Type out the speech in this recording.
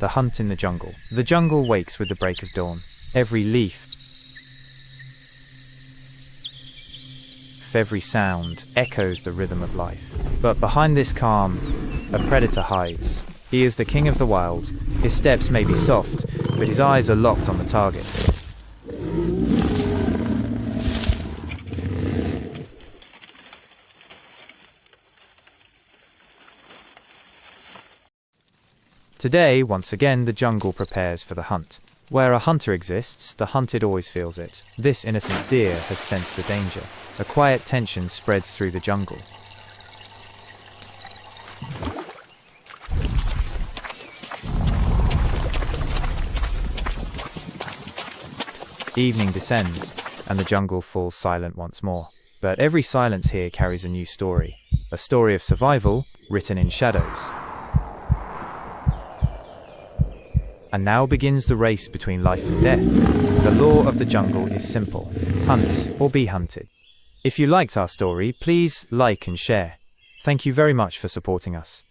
The hunt in the jungle. The jungle wakes with the break of dawn. Every leaf, every sound echoes the rhythm of life. But behind this calm, a predator hides. He is the king of the wild. His steps may be soft, but his eyes are locked on the target. Today, once again, the jungle prepares for the hunt. Where a hunter exists, the hunted always feels it. This innocent deer has sensed the danger. A quiet tension spreads through the jungle. Evening descends, and the jungle falls silent once more. But every silence here carries a new story. A story of survival, written in shadows. And now begins the race between life and death. The law of the jungle is simple: hunt or be hunted. If you liked our story, please like and share. Thank you very much for supporting us.